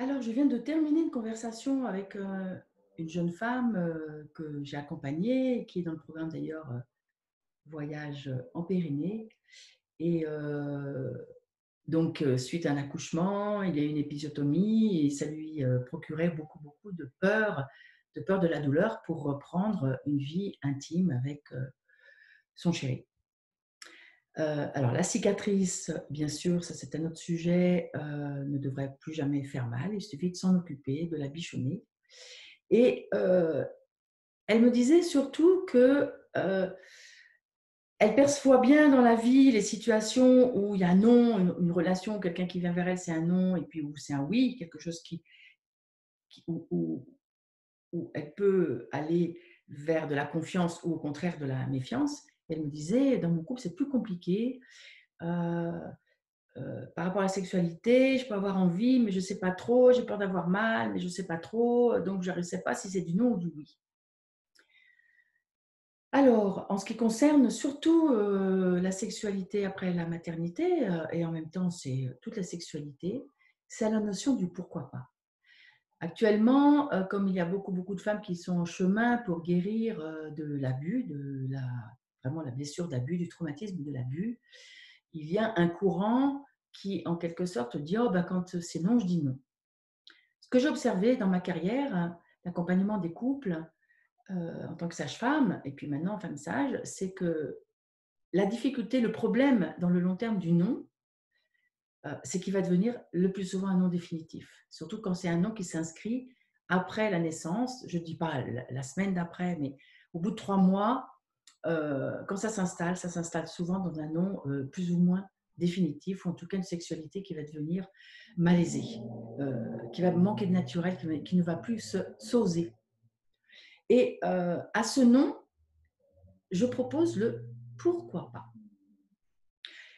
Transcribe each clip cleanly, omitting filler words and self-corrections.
Alors, je viens de terminer une conversation avec une jeune femme que j'ai accompagnée, qui est dans le programme d'ailleurs Voyage en Pyrénées. Et donc, suite à un accouchement, il y a eu une épisiotomie et ça lui procurait beaucoup de peur de la douleur pour reprendre une vie intime avec son chéri. Alors, la cicatrice, bien sûr, ça c'est un autre sujet, ne devrait plus jamais faire mal. Il suffit de s'en occuper, de la bichonner. Et elle me disait surtout que, elle perçoit bien dans la vie les situations où il y a un non, une relation, quelqu'un qui vient vers elle, c'est un non et puis où c'est un oui, quelque chose qui où elle peut aller vers de la confiance ou au contraire de la méfiance. Elle me disait: «Dans mon couple, c'est plus compliqué, heu par rapport à la sexualité, je peux avoir envie, mais je ne sais pas trop, j'ai peur d'avoir mal, mais je ne sais pas trop, donc je ne sais pas si c'est du non ou du oui». Alors, en ce qui concerne surtout, la sexualité après la maternité, et en même temps, c'est, toute la sexualité, c'est la notion du pourquoi pas. Actuellement, comme il y a beaucoup de femmes qui sont en chemin pour guérir, de l'abus, de la vraiment la blessure d'abus, du traumatisme de l'abus, il y a un courant qui, en quelque sorte, dit: «Oh, bah, quand c'est non, je dis non». Ce que j'ai observé dans ma carrière, d'accompagnement des couples, en tant que sage-femme et puis maintenant femme sage, c'est que la difficulté, le problème dans le long terme du non, c'est qu'il va devenir le plus souvent un non définitif. Surtout quand c'est un non qui s'inscrit après la naissance, je ne dis pas la semaine d'après, mais au bout de 3 mois, quand ça s'installe souvent dans un non, plus ou moins définitif ou en tout cas une sexualité qui va devenir malaisée, qui va manquer de naturel, qui ne va plus s'oser. Et à ce non, je propose le pourquoi pas.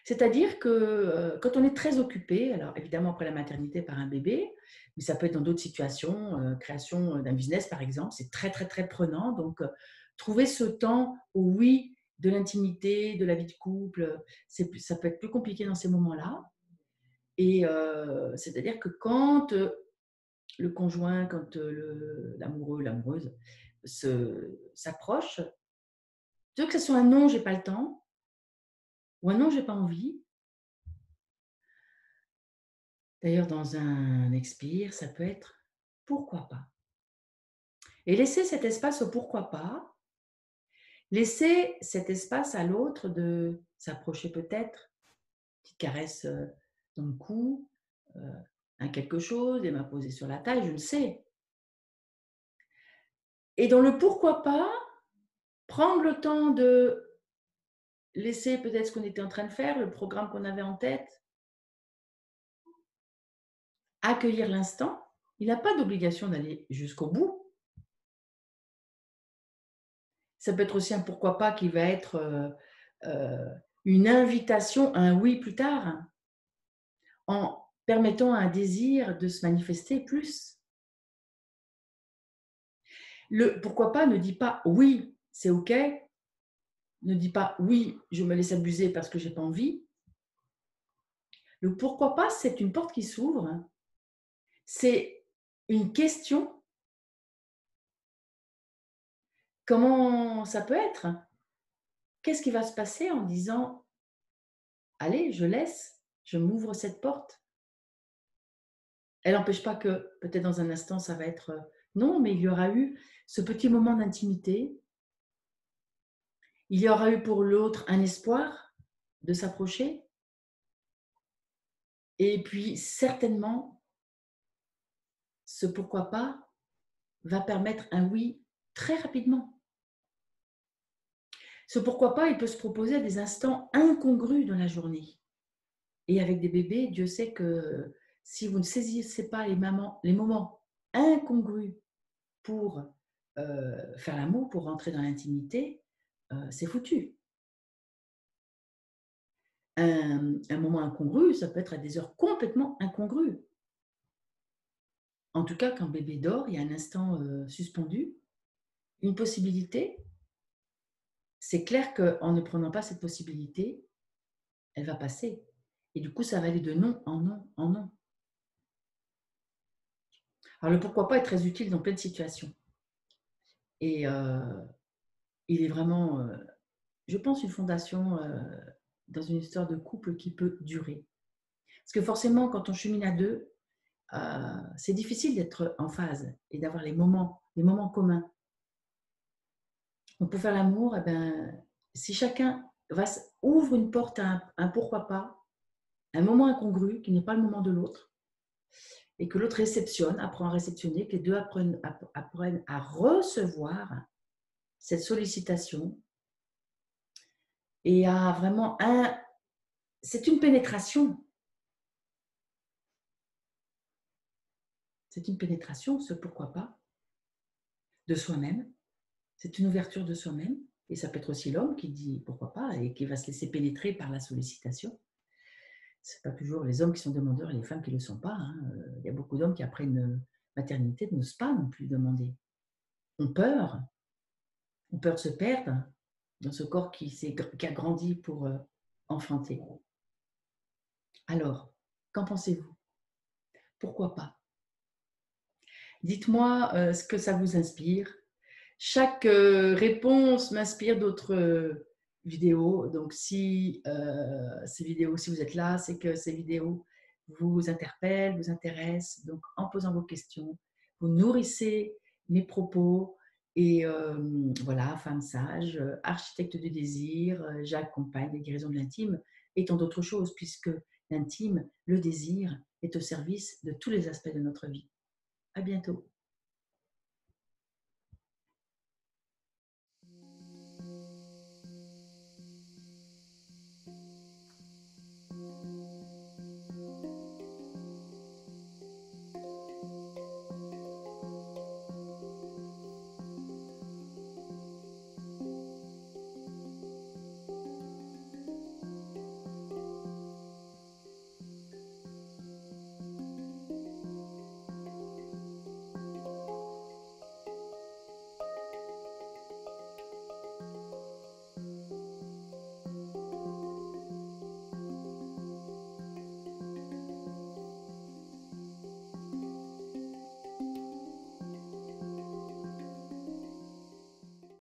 C'est-à-dire que quand on est très occupé, alors évidemment après la maternité par un bébé, mais ça peut être dans d'autres situations, création d'un business par exemple, c'est très prenant. Donc, trouver ce temps où oui, de l'intimité, de la vie de couple, ça peut être plus compliqué dans ces moments-là. Et c'est-à-dire que quand le conjoint, quand l'amoureux, l'amoureuse s'approche, tu veux que ce soit un non, j'ai pas le temps, ou un non, j'ai pas envie. D'ailleurs, dans un expire, ça peut être pourquoi pas. Et laisser cet espace au pourquoi pas, laisser cet espace à l'autre de s'approcher peut-être, petite caresse dans le cou, euh, un quelque chose, des mains posées sur la taille, je ne sais. Et dans le pourquoi pas, prendre le temps de laisser peut-être ce qu'on était en train de faire, le programme qu'on avait en tête, accueillir l'instant. Il n'a pas d'obligation d'aller jusqu'au bout. Ça peut être aussi un pourquoi pas qui va être une invitation à un oui plus tard, en permettant à un désir de se manifester plus. Le pourquoi pas ne dit pas oui, c'est OK, ne dit pas oui, je me laisse abuser parce que j'ai pas envie. Le pourquoi pas, c'est une porte qui s'ouvre, c'est une question. Comment ça peut être? Qu'est-ce qui va se passer en disant: «Allez, je laisse, je m'ouvre cette porte»? Elle n'empêche pas que, peut-être dans un instant, ça va être, non, mais il y aura eu ce petit moment d'intimité. Il y aura eu pour l'autre un espoir de s'approcher et puis certainement, ce pourquoi pas va permettre un oui très rapidement. Ce pourquoi pas, il peut se proposer à des instants incongrus dans la journée. Et avec des bébés, Dieu sait que si vous ne saisissez pas les moments incongrus pour faire l'amour, pour rentrer dans l'intimité, c'est foutu. Un moment incongru, ça peut être à des heures complètement incongrues. En tout cas, quand bébé dort, il y a un instant suspendu, une possibilité. C'est clair qu'en ne prenant pas cette possibilité, elle va passer. Et du coup, ça va aller de non en non en non. Alors le pourquoi pas est très utile dans plein de situations et il est vraiment, je pense, une fondation, dans une histoire de couple qui peut durer. Parce que forcément, quand on chemine à 2, c'est difficile d'être en phase et d'avoir les moments communs. Donc pour faire l'amour, eh ben, si chacun ouvre une porte à un pourquoi pas, un moment incongru qui n'est pas le moment de l'autre, et que l'autre réceptionne, apprend à réceptionner, que les deux apprennent à recevoir cette sollicitation et à vraiment c'est une pénétration. C'est une pénétration, ce pourquoi pas, de soi-même. C'est une ouverture de soi-même. Et ça peut être aussi l'homme qui dit pourquoi pas et qui va se laisser pénétrer par la sollicitation. Ce n'est pas toujours les hommes qui sont demandeurs et les femmes qui ne le sont pas. Hein. Il y a beaucoup d'hommes qui, après une maternité, n'osent pas non plus demander. Ont peur de se perdre dans ce corps qui a grandi pour enfanter. Alors, qu'en pensez-vous? Pourquoi pas? Dites-moi ce que ça vous inspire. Chaque réponse m'inspire d'autres vidéos. Donc, si ces vidéos, si vous êtes là, c'est que ces vidéos vous interpellent, vous intéressent. Donc, en posant vos questions, vous nourrissez mes propos. Et voilà, femme sage, architecte du désir, j'accompagne les guérisons de l'intime et tant d'autres choses, puisque l'intime, le désir, est au service de tous les aspects de notre vie. À bientôt.